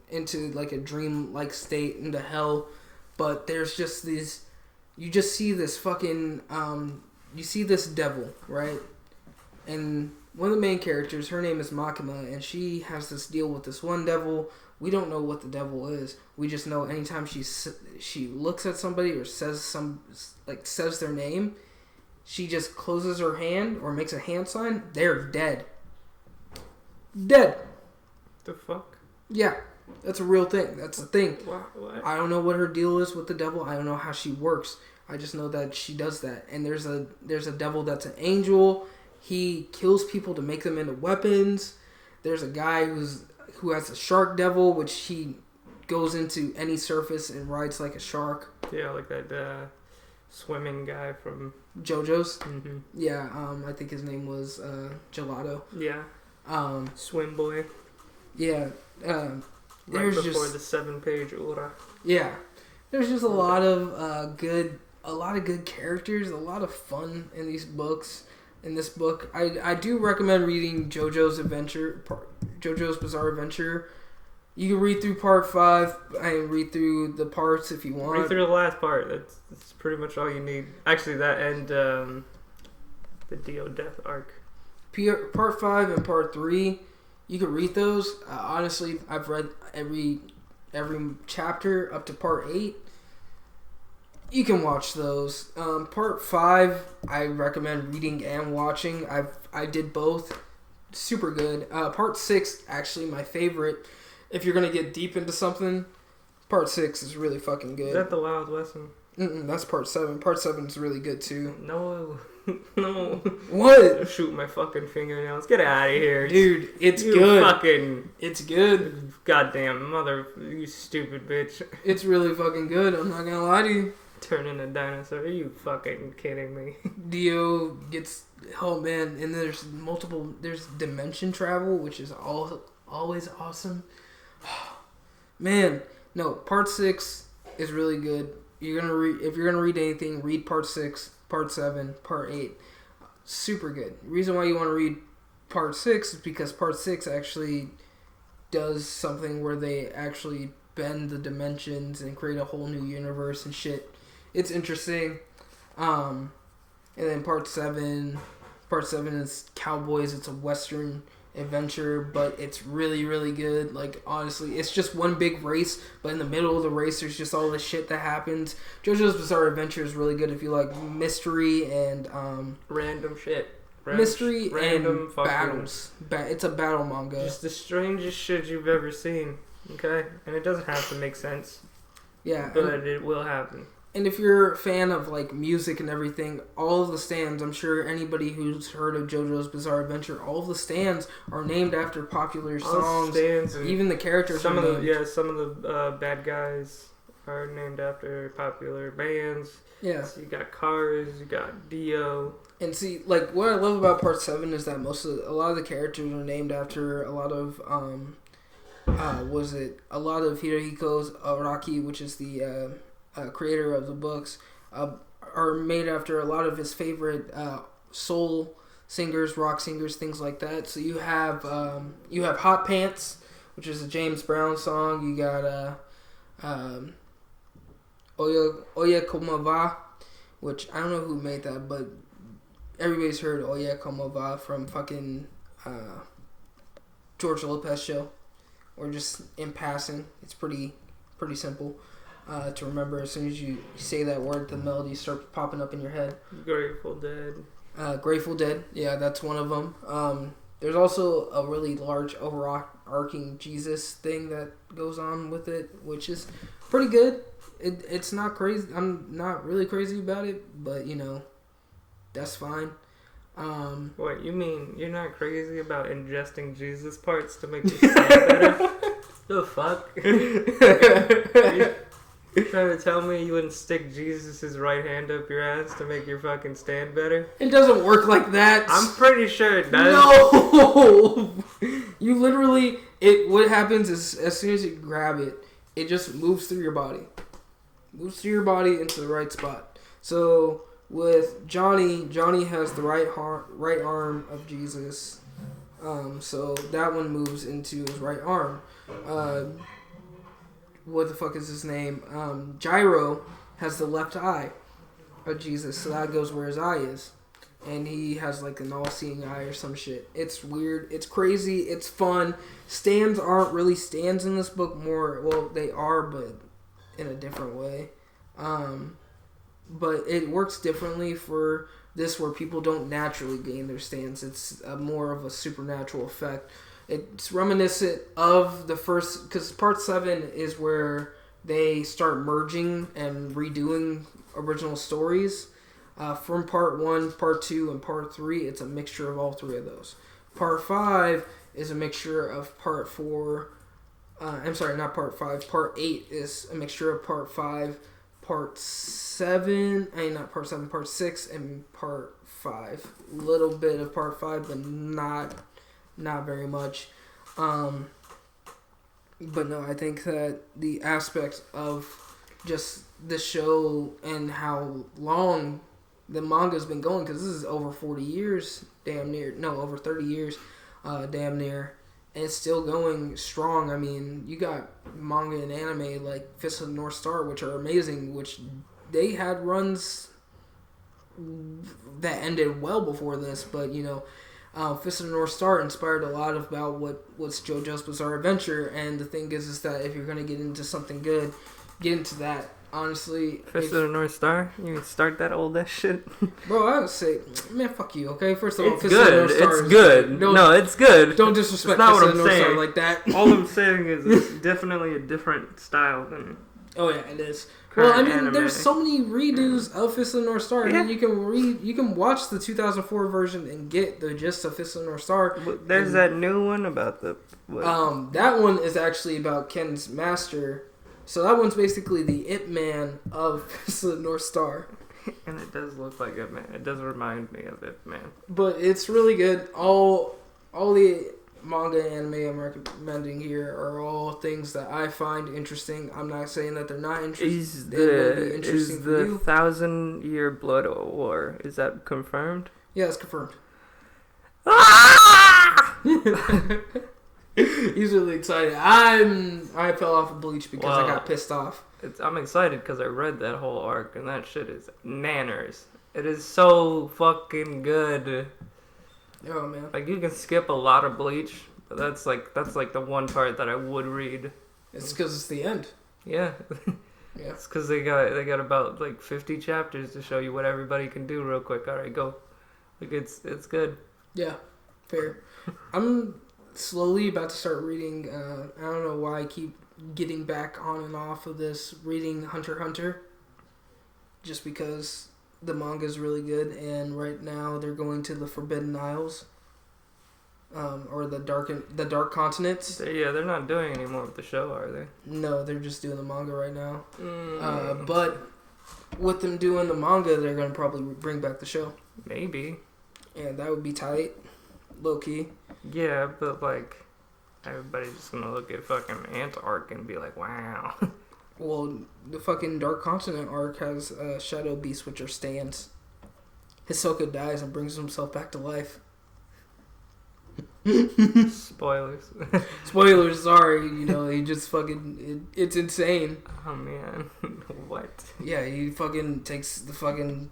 into like a dream-like state into hell, but there's just these. You just see this fucking. You see this devil, right? And one of the main characters, her name is Makima, and she has this deal with this one devil. We don't know what the devil is. We just know anytime she looks at somebody or says their name, she just closes her hand or makes a hand sign. They're dead. Dead.
The fuck?
Yeah, that's a real thing. That's a thing.
What?
I don't know what her deal is with the devil. I don't know how she works. I just know that she does that. And there's a devil that's an angel. He kills people to make them into weapons. There's a guy who has a shark devil, which he goes into any surface and rides like a shark.
Yeah, like that swimming guy from
JoJo's.
Mm-hmm.
Yeah, I think his name was Gelato.
Yeah. Swim boy.
Yeah.
Right before the 7-page Ura.
Yeah. There's just a lot of good characters, a lot of fun in these books. In this book, I do recommend reading JoJo's Bizarre Adventure. You can read through part 5 and read through the parts if you want.
Read through the last part. That's pretty much all you need. Actually, that and the Dio Death arc.
Part 5 and part 3, you can read those. Honestly, I've read every chapter up to part 8. You can watch those. Part 5, I recommend reading and watching. I did both. Super good. Part 6, actually my favorite. If you're gonna get deep into something, part 6 is really fucking good.
Is that the Wild West one?
That's part 7. Part 7 is really good too.
No.
What?
Shoot my fucking fingernails. Get out of here,
dude. It's good. It's good.
Goddamn mother, you stupid bitch.
It's really fucking good. I'm not gonna lie to you.
Turn into a dinosaur. Are you fucking kidding me?
Dio gets... Oh, man. And there's There's dimension travel, which is always awesome. Man. No, part 6 is really good. If you're gonna read anything, read part 6, part 7, part 8. Super good. The reason why you want to read part 6 is because part 6 actually does something where they actually bend the dimensions and create a whole new universe and shit. It's interesting. And then part 7 is Cowboys. It's a Western adventure, but it's really, really good. Like, honestly, it's just one big race, but in the middle of the race, there's just all this shit that happens. JoJo's Bizarre Adventure is really good if you like mystery and
random shit.
Mystery
random
and battles. It's a battle manga.
Just the strangest shit you've ever seen. Okay? And it doesn't have to make sense.
Yeah.
But it will happen.
And if you're a fan of like music and everything, all of the stands, I'm sure anybody who's heard of JoJo's Bizarre Adventure, all of the stands are named after popular songs. Even the characters
some of the bad guys are named after popular bands.
Yeah.
So you got Cars, you got Dio.
And see, like, what I love about part 7 is that a lot of the characters are named after a lot of Hirohiko's Araki, which is the creator of the books, are made after a lot of his favorite soul singers, rock singers, things like that. So you have Hot Pants, which is a James Brown song. You got Oya Como Va, which I don't know who made that, but everybody's heard Oya Como Va from fucking George Lopez show, or just in passing. It's pretty simple. to remember. As soon as you say that word, the melody starts popping up in your head.
Grateful Dead.
Grateful Dead, yeah, that's one of them. There's also a really large overarching Jesus thing that goes on with it, which is pretty good. It's not crazy. I'm not really crazy about it, but that's fine.
What, you mean you're not crazy about ingesting Jesus parts to make you stand better? The fuck? You trying to tell me you wouldn't stick Jesus' right hand up your ass to make your fucking stand better?
It doesn't work like that.
I'm pretty sure it does.
No! You literally, what happens is as soon as you grab it, it just moves through your body. Moves through your body into the right spot. So with Johnny has the right arm of Jesus. So that one moves into his right arm. What the fuck is his name? Gyro has the left eye of Jesus, so that goes where his eye is. And he has like an all-seeing eye or some shit. It's weird. It's crazy. It's fun. Stands aren't really stands in this book. Well, they are, but in a different way. But it works differently for this, where people don't naturally gain their stands. It's more of a supernatural effect. It's reminiscent of the first, because part 7 is where they start merging and redoing original stories. From part 1, part 2, and part 3, it's a mixture of all 3 of those. Part 5 is a mixture of part 4. I'm sorry, not part 5. Part 8 is a mixture of part 5, part 7, not part 7, part 6, and part 5. A little bit of part 5, but not very much. But no, I think that the aspects of just the show and how long the manga's been going, because this is over 40 years, damn near. No, over 30 years, damn near. And it's still going strong. I mean, you got manga and anime like Fist of the North Star, which are amazing, which they had runs that ended well before this, but Fist of the North Star inspired a lot about what's JoJo's Bizarre Adventure, and the thing is that if you're gonna get into something good, get into that. Honestly,
Fist of the North Star? You can start that old ass shit?
Bro, I would say, man, fuck you, okay? First of all,
Fist of the North Star it's good. No, it's good.
Don't disrespect Fist of the North Star like that.
All I'm saying is it's definitely a different style than...
Oh yeah, it is. Well, I mean, anime. There's so many redos of Fist of the North Star. Yeah. I mean, you can watch the 2004 version and get the gist of Fist of the North Star.
There's that new one about the... What?
That one is actually about Ken's master. So that one's basically the Ip Man of Fist of the North Star.
And it does look like Ip Man. It does remind me of Ip Man.
But it's really good. All the manga and anime I'm recommending here are all things that I find interesting. I'm not saying that they're not interesting.
Is the 1,000-Year Blood War, is that confirmed?
Yeah, it's confirmed.
Ah!
He's really excited. I fell off of Bleach because I got pissed off.
I'm excited because I read that whole arc and that shit is nanners. It is so fucking good.
Oh man!
Like you can skip a lot of Bleach, but that's like the one part that I would read.
It's because it's the end.
Yeah.
Yeah.
It's because they got about like 50 chapters to show you what everybody can do real quick. All right, go. Like it's good.
Yeah, fair. I'm slowly about to start reading. I don't know why I keep getting back on and off of this, reading Hunter x Hunter, just because the manga is really good, and right now they're going to the Forbidden Isles, or the dark continents.
They're not doing any more with the show, are they?
No, they're just doing the manga right now. But with them doing the manga, they're gonna probably bring back the show.
Maybe.
And that would be tight, low key.
Yeah, but like everybody's just gonna look at fucking Ant arc and be like, wow.
Well, the fucking Dark Continent arc has Shadow Beast, which are stands. Hisoka dies and brings himself back to life.
Spoilers.
Spoilers, sorry. He just fucking... It's insane.
Oh, man. What?
Yeah, he fucking takes the fucking...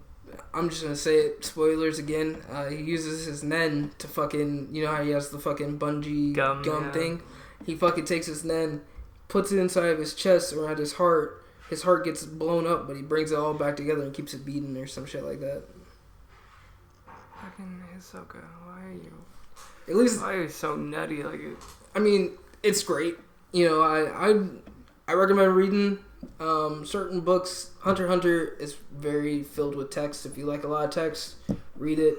I'm just gonna say it. Spoilers again. He uses his nen to fucking... You know how he has the fucking bungee gum thing? He fucking takes his nen, puts it inside of his chest around his heart, his heart gets blown up, but he brings it all back together and keeps it beating or some shit like that.
Fucking Hisoka, why are you?
At least,
why are you so nutty like it?
I mean, it's great. You know, I recommend reading certain books. Hunter x Hunter is very filled with text. If you like a lot of text, read it.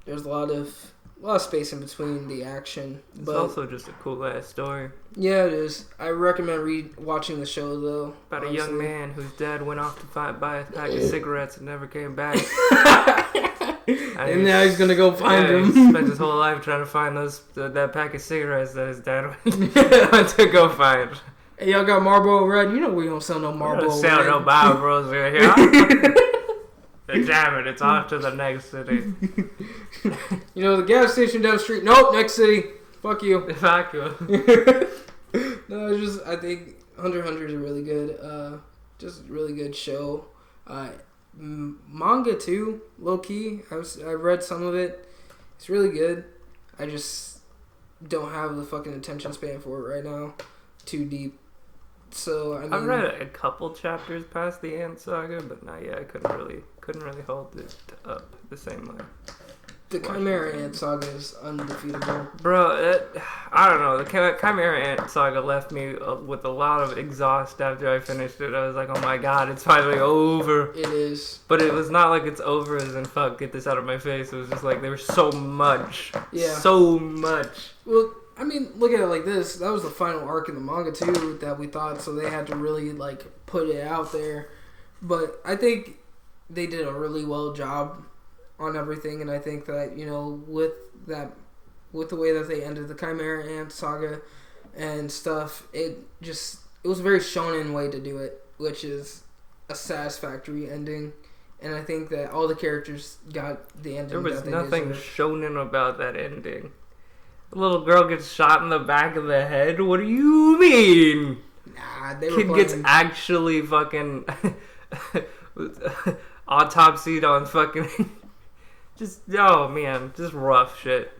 There's a lot of space in between the action.
It's also just a cool ass story.
Yeah, it is. I recommend watching the show though.
About honestly. A young man whose dad went off to buy a pack of cigarettes and never came back.
And now he's gonna go find him.
He spent his whole life trying to find that pack of cigarettes that his dad went to go find.
Hey, y'all got Marlboro Red? You know we don't sell no Marlboro Red.
We don't sell no Marlboros here. Damn it, it's off to the next city.
You know, the gas station down the street. Nope, next city. Fuck you.
Fuck you.
No, it's just, I think Hunter x Hunter is a really good, just really good show. Manga too, low key. I read some of it. It's really good. I just don't have the fucking attention span for it right now. Too deep. So I mean,
I've read a couple chapters past the Ant Saga, but not yet. I couldn't really hold it up the same way.
The Chimera Ant Saga is undefeatable.
Bro, I don't know. The Chimera Ant Saga left me with a lot of exhaust after I finished it. I was like, oh my god, it's finally over.
It is.
But it was not like it's over as in, fuck, get this out of my face. It was just like, there was so much.
Yeah.
So much.
Well, I mean, look at it like this. That was the final arc in the manga, too, that we thought. So they had to really, like, put it out there. But I think they did a really well job on everything, and I think that, you know, with the way that they ended the Chimera Ant Saga and stuff, it was a very shonen way to do it, which is a satisfactory ending, and I think that all the characters got the ending.
There was nothing shonen about that ending. The little girl gets shot in the back of the head. What do you mean?
Nah, they were
Kid gets actually fucking autopsied on fucking. Just, oh man, just rough shit.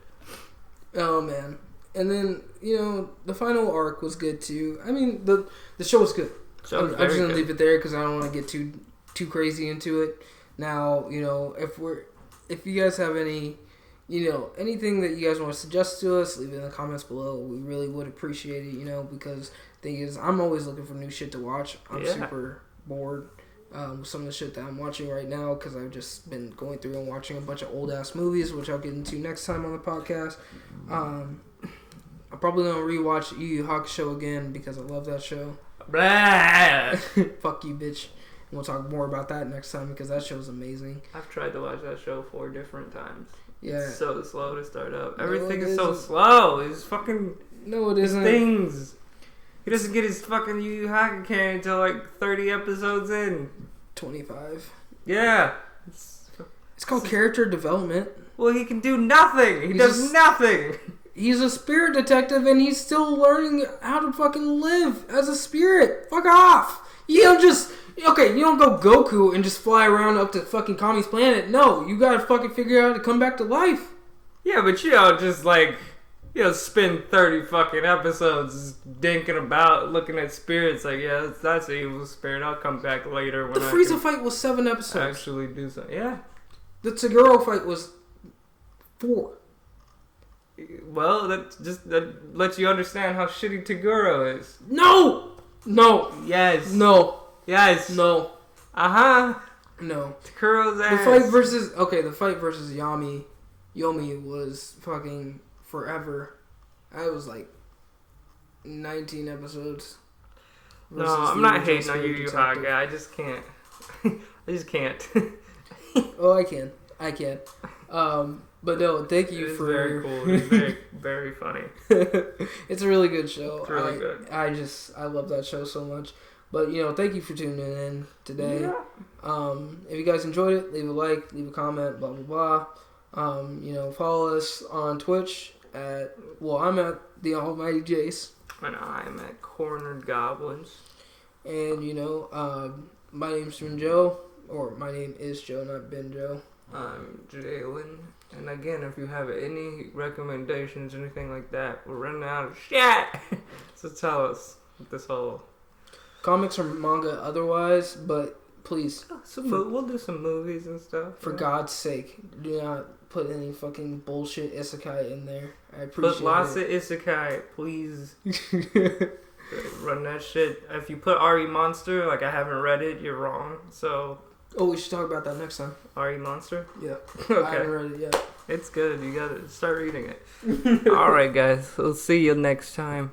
Oh man. And then, you know, the final arc was good too. I mean, the show was good. I'm just gonna leave it there because I don't want to get too crazy into it. Now, you know, if you guys have any, you know, anything that you guys want to suggest to us, leave it in the comments below. We really would appreciate it, you know, because the thing is, I'm always looking for new shit to watch. I'm super bored. Some of the shit that I'm watching right now, because I've just been going through and watching a bunch of old ass movies, which I'll get into next time on the podcast. I'm probably gonna rewatch Yu Yu Hakusho again because I love that show. Fuck you, bitch. And we'll talk more about that next time because that show's amazing.
I've tried to watch that show 4 different times.
Yeah,
it's so slow to start up. Everything is so slow. It's fucking
it isn't.
Things. He doesn't get his fucking Yu Yu Hakusho until like 30 episodes in.
25.
Yeah.
It's called character development.
Well, he can do nothing. He does nothing.
He's a spirit detective and he's still learning how to fucking live as a spirit. Fuck off. You don't just... Okay, you don't go Goku and just fly around up to fucking Kami's planet. No, you gotta fucking figure out how to come back to life.
Yeah, but you know, just like... You know, spend 30 fucking episodes dinking about, looking at spirits. Like, yeah, that's an evil spirit. I'll come back later when
the Frieza fight was 7 episodes.
Actually do something. Yeah.
The Toguro fight was 4.
Well, that lets you understand how shitty Toguro is.
No!
Yes.
No.
Yes.
No.
Uh-huh.
No.
Toguro's ass.
The fight versus Yomi was fucking... forever. I was like 19 episodes.
No, I'm not hating on Yu Yu Hakusho. I just can't. I just can't.
Oh, I can. But no, thank you for.
Very cool. It's very, very funny.
It's a really good show.
It's really good.
I love that show so much. But you know, thank you for tuning in today. Yeah. If you guys enjoyed it, leave a like, leave a comment, blah blah blah. You know, follow us on Twitch I'm at the Almighty Jace.
And I'm at Cornered Goblins.
And you know, my name's Ben Joe, or my name is Joe, not Ben Joe.
I'm Jalen. And again, if you have any recommendations, anything like that, we're running out of shit. So tell us this whole
Comics or manga otherwise, but please,
We'll do some movies and stuff.
for God's sake, do not put any fucking bullshit isekai in there. I appreciate
Put lots
it.
of isekai, please. Run that shit. If you put RE Monster, like I haven't read it, you're wrong. So.
Oh, we should talk about that next time.
RE Monster?
Yeah.
Okay.
I haven't read it yet.
It's good. You gotta start reading it. Alright, guys. We'll see you next time.